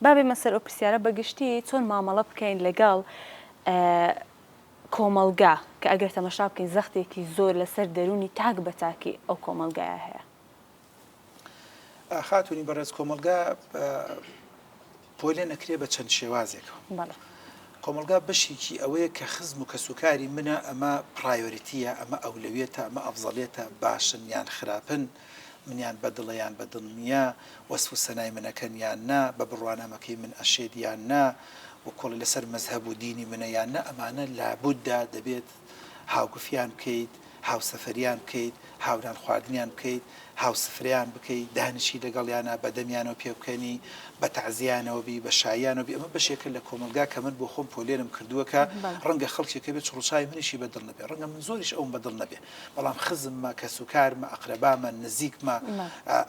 بابێ مەسەر ئەو پرسیارە بەگشتی چۆن مامەڵە بکەین لەگەڵ کۆمەلگا کە ئەگەر تەمەشا بکەین زەختێکی زۆر لەسەر دەرونی تاک بە تاکی ئەو کۆمەلگایە هەیە. خاتونی بەڕێز کۆمەلگا پۆلێ نەکرێ بە چەند شێوازێکەوە. کۆمەلگا بەشێکی ئەوەیە کە خزم و کەسوکاری منە، ئەمە پرایۆریتیە، ئەمە ئەولەویەتە، ئەمە ئەفزەڵێتە، باشن یان خراپن، منیان بەدڵەیان بەدڵنیە، وەسف و سەنای منەکەن یان نا، بە بڕوانەمەکەی من ئەشێت یان نا، و کۆڵی لەسەر مەزهەب و دینی منە یان نا، ئەمانە لابوددا دەبێت هاوگوفیان بکەیت، هاوسەفەریان بکەیت، هاونان خواردنیان بکەیت، هاوسفریان بکەیت، دانشی لەگەڵیانە بەدەمیانەوە پێ بکەنی، بە تەعزیانەوە بی، بە شایانەوە بی. ئەمە بەشێکە لە کۆمەلگا کە من بۆ خۆم پۆلێرم کردووە کە ڕەنگە خەڵکێکە بێت چڕوچای منیشی بەدڵ نەبێ، ڕەنگە من زۆریش ئەوم بەدڵ نەبێ، بەڵام خزممە، کەسوکارمە، ئەقرەبامە، نزیکمە،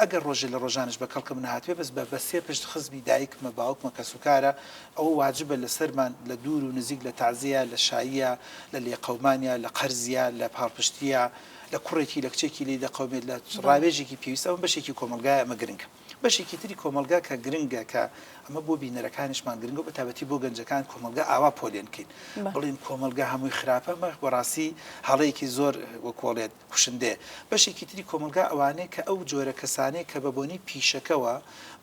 ئەگەر ڕۆژێ لە ڕۆژانش بە کەڵکم نەهاتوێ بەس بە سێ پشت خزمی دایکمە، باوکمە، کەسوکارە، ئەوە واجبە لەسەرمان لە دوور و نزیک، لە تەعزیە، لە شاییە، لە لێقەومانیە، لە قەرزیە، لە پاڵپشتیە، لە کوڕێکی لە کچێکی لی دەقەومێت، لە ڕاوێژێکی پێویستە. ئەمە بەشێکی کۆمەلگایە، ئەمە گرنگە. بەشێکی تری کۆمەلگا کە گرنگە کە ئەمە بۆ بینەرەکانیشمان گرنگە، بە تایبەتی بۆ گەنجەکان کۆمەلگا ئاوا پۆلێنکەین، بڵین کۆمەلگا هەمووی خراپە، بەڕاستی هەڵەیەکی زۆر وەکۆڵێت کوشندێ. بەشێکی تری کۆمەلگا ئەوانەیە کە ئەو جۆرە کەسانەیە کە بە بۆنی پیشەکەوە،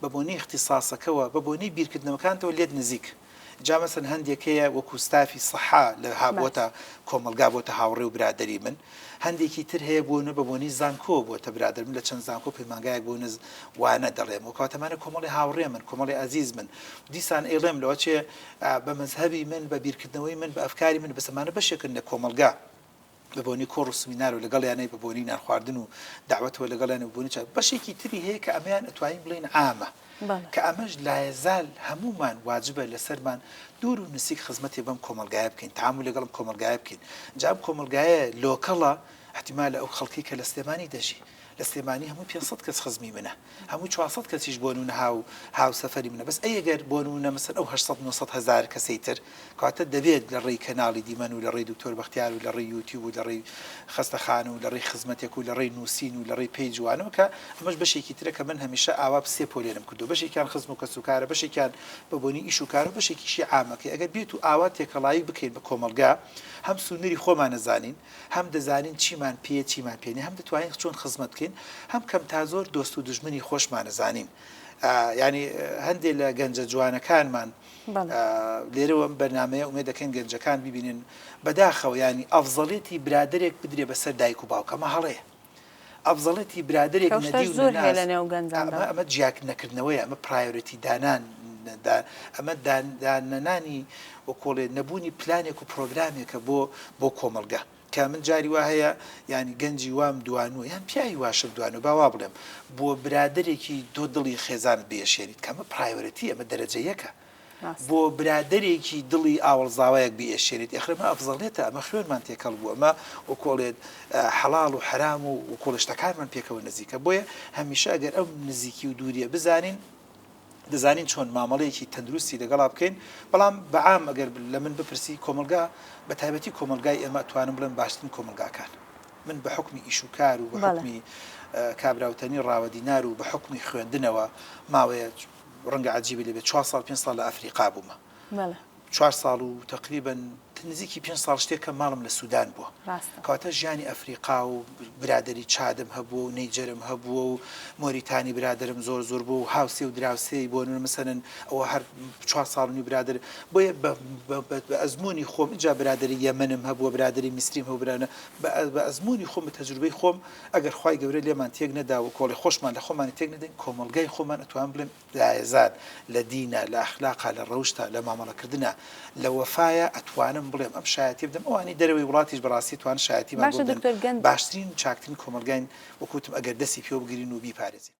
بە بۆنی اختصاسەکەەوە، بە بۆنی بیرکردنەوەکانتەوە لێت نزیک. جا مەسەن هەندێکەیە وەکو ستافی سەحا لە بۆتە کۆمەلگا بۆتە هاوڕێ و برادەری من، هەندێکی تر هەیە بۆنە بە بۆنی زانکۆ بۆتە برادر من، لە چەند زانکۆ پەیمانگایەک بۆ نز وانە دەڵێم، وەکاتەمانە کۆمەڵی هاوڕێ من، کۆمەڵی عەزیز من، دیسان ئێڵێم لەوە چێ بە مەزهەبی من، بە بیرکردنەوەی من، بە ئەفکاری من، بەسەمانە بەشێکن لە کۆمەلگا، بە بۆنی کۆڕ و سمینار و لەگەڵیانەی بە بۆنی نانخواردن و داوەتەوە لەگەڵیانە بۆنی چا. بەشێکی تری هەیە کە ئەمەیان ئەتوانین بڵین عامە، کە ئەمەش لایەزال هەمومان واجبە لەسەرمان دوور و نزیک خزمەتی بەم کۆمەلگایە بکەین، تەعامل لەگەڵم کۆمەلگایە بکەین. جا ئەم کۆمەلگایە لۆکەڵە، احتیمالە ئەو خەڵکی کە لە سلێمانی دەژی، لە سلێمانی هەمووی 500 کەس خزمی منە، هەمووی 400 کەسیش بۆ نمونە هاو سەفەری منە. بەس ئەگەر بۆ نمونە مەسەن ئەو 800-900 هەزار کەسەی تر کاتە دەبێت لە ڕێی کەناڵی دیمەن و لە ڕێی دکتۆر بەختیار و لە ڕێی یوتیوب و لە ڕێی خەستەخانە و لە ڕێی خزمەتێک و لە ڕێی نووسین و لە ڕێی پێی جوانەوە، کە ئەمەش بەشێکی ترە کە من هەمیشە ئاوا سێ پۆلێرم کردو، بەشێکیان خزم و کەسوکارە، بەشێکیان بە بۆنی ئیش و کارە، بەشێکیشی عامەکەی. ئەگەر بێت و ئاوا تێکەڵایی بکەین بە کۆمەلگا، هەم سنووری خۆمان نەزانین، هەم دەزانین چیمان پێ چیمان پێنی، هەم دەتوانین چۆن خزمەت بکەین، هەم کەم تا زۆر دۆست و دژمنی خۆشمان نەزانین. ینی هەندێک لە گەنجە جوانەکانمان لێرەوە بەرنامەیە ئومێد دەکەین گەنجەکان ببینن بەداخەوە، ینی ئەفزەڵێتی برادێک بدرێ بەسەر دایک و باوکە، ئەمە هەڵەیە. ئەفزەڵێتی برادێک نەدی و ئەمە جیاک نەکردنەوەیە، ئەمە پرایۆریتی دانان، ئەمە دانەنانی وەکۆڵێ نەبوونی پلانێک و پرۆگرامێکە بۆ کۆمەلگا. کە من جاری وا هەیە ینی گەنجی وام دوانوە یان پیاوی واشم دوانوە، باوا بڵێم بۆ برادێکی دۆ دڵی خێزان بێشێنیت، کە ئەمە پرایۆریتی، ئەمە دەرەجە یەکە. بۆ برادێکی دڵی ئاوەڵزاوایەک بێشێنیت، ئەخرەمە ئەفزەڵێتە، ئەمە خوێنمان تێکەڵ بوو، ئەمە وەکۆڵێت حەڵاڵ و حرام و وەکۆڵشتەکانمان پێکەوە نزیکە. بۆیە هەمیشە ئەگەر ئەو نزیکی و دووریە بزانین، دەزانین چۆن مامەڵەیەکی تەندروستی لەگەڵا بکەین. بەڵام بەعام ئەگەر لە من بپرسی کۆمەلگا، بە تایبەتی کۆمەلگای ئێمە توانم بڵێن باشترین کۆمەلگاکان، من بە حکمی ئیش و کار و بە حکمی کابراوتنی ڕاوەدینار و بە حکمی خوێندنەوە ماوەیە ڕەنگە عەجیبە لێبێت 4 ساڵ 5 ساڵ لە ئەفریقا بوومە، 4 ساڵ و تقریبا نزیکی 5 ساڵ شتێکە ماڵم لە سوودان بووە، کاتە ژیانی ئەفریقا و برادری چادم هەبووە و نەیجەرم هەبووە و مۆریتانی برادرم زۆر بوو و هاوسێ و دراوسێی بۆ مەسەن ئەوە هەر 4 ساڵنی برادر. بۆیە بە ئەزمموی خۆم اینجا برادری یەمەنم هەبووە، برادری میسریم هەبرانە، بە ئەزمموی خۆم، بە تەجروبەی خۆم، ئەگەر خوای گەورە لێمان تێک نەدا و کۆڵی خۆشمان لە خۆمان تێک نەدەین، کۆمەلگای خۆمان ئەتوان بڵێن لایەزار لە دینە، لە ئەخلاقا، لە ڕەوشتە، لە مامەڵەکردنە، لە وەفایە ئەتوانم بڵێم ئەم شایەتی بدەم. ئەوانی دەرەوەی وڵاتیش بەڕاستی توان شایەتی باشترین چاکترین کۆمەلگاین وەکوتم ئەگەر دەستی پێ بگرین و بیپارێزین.